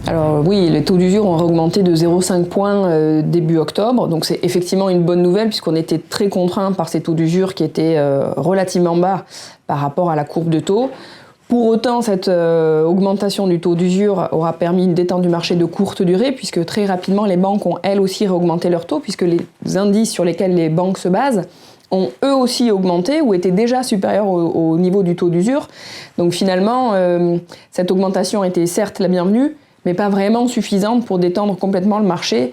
Alors oui, les taux d'usure ont augmenté de 0,5 points début octobre, donc c'est effectivement une bonne nouvelle puisqu'on était très contraint par ces taux d'usure qui étaient relativement bas par rapport à la courbe de taux. Pour autant, cette augmentation du taux d'usure aura permis une détente du marché de courte durée puisque très rapidement les banques ont elles aussi réaugmenté leurs taux puisque les indices sur lesquels les banques se basent ont eux aussi augmenté ou étaient déjà supérieurs au niveau du taux d'usure. Donc finalement, cette augmentation était certes la bienvenue, mais pas vraiment suffisante pour détendre complètement le marché,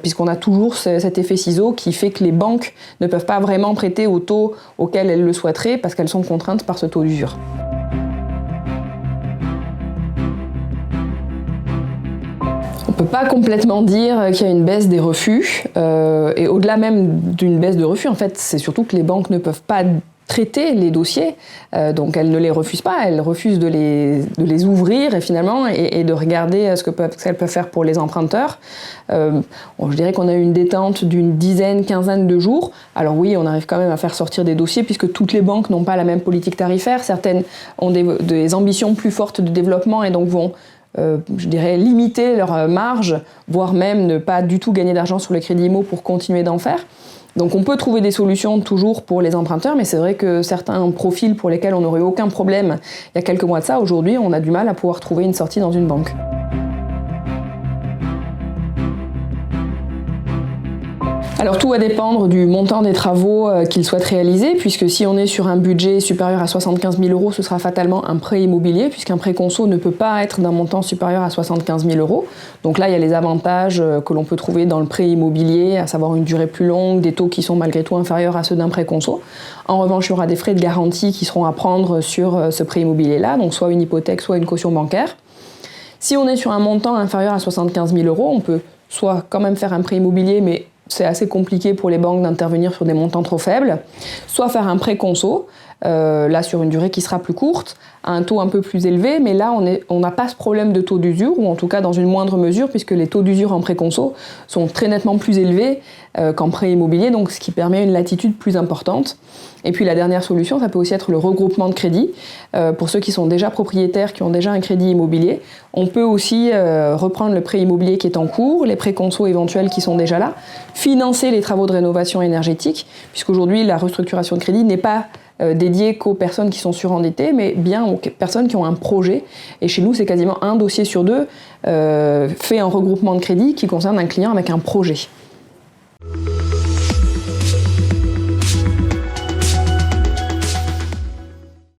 puisqu'on a toujours cet effet ciseau qui fait que les banques ne peuvent pas vraiment prêter au taux auquel elles le souhaiteraient, parce qu'elles sont contraintes par ce taux d'usure. On ne peut pas complètement dire qu'il y a une baisse des refus, et au-delà même d'une baisse de refus, en fait, c'est surtout que les banques ne peuvent pas traiter les dossiers, donc elles ne les refusent pas, elles refusent de les ouvrir et finalement et de regarder ce qu'elles peuvent faire pour les emprunteurs. Je dirais qu'on a eu une détente d'une quinzaine de jours. Alors oui, on arrive quand même à faire sortir des dossiers puisque toutes les banques n'ont pas la même politique tarifaire. Certaines ont des ambitions plus fortes de développement et donc vont je dirais limiter leur marge, voire même ne pas du tout gagner d'argent sur le crédit IMO pour continuer d'en faire. Donc on peut trouver des solutions toujours pour les emprunteurs, mais c'est vrai que certains profils pour lesquels on n'aurait aucun problème il y a quelques mois de ça, aujourd'hui on a du mal à pouvoir trouver une sortie dans une banque. Alors tout va dépendre du montant des travaux qu'ils souhaitent réaliser, puisque si on est sur un budget supérieur à 75 000 €, ce sera fatalement un prêt immobilier, puisqu'un prêt conso ne peut pas être d'un montant supérieur à 75 000 €. Donc là, il y a les avantages que l'on peut trouver dans le prêt immobilier, à savoir une durée plus longue, des taux qui sont malgré tout inférieurs à ceux d'un prêt conso. En revanche, il y aura des frais de garantie qui seront à prendre sur ce prêt immobilier-là, donc soit une hypothèque, soit une caution bancaire. Si on est sur un montant inférieur à 75 000 €, on peut soit quand même faire un prêt immobilier, mais c'est assez compliqué pour les banques d'intervenir sur des montants trop faibles, soit faire un prêt conso, là sur une durée qui sera plus courte, à un taux un peu plus élevé, mais là on n'a pas ce problème de taux d'usure, ou en tout cas dans une moindre mesure, puisque les taux d'usure en prêt conso sont très nettement plus élevés qu'en prêt immobilier, donc ce qui permet une latitude plus importante. Et puis la dernière solution, ça peut aussi être le regroupement de crédits. Pour ceux qui sont déjà propriétaires, qui ont déjà un crédit immobilier, on peut aussi reprendre le prêt immobilier qui est en cours, les prêts conso éventuels qui sont déjà là, financer les travaux de rénovation énergétique, puisqu'aujourd'hui la restructuration de crédit n'est pas dédiée qu'aux personnes qui sont surendettées, mais bien aux personnes qui ont un projet. Et chez nous, c'est quasiment un dossier sur deux fait en regroupement de crédit qui concerne un client avec un projet.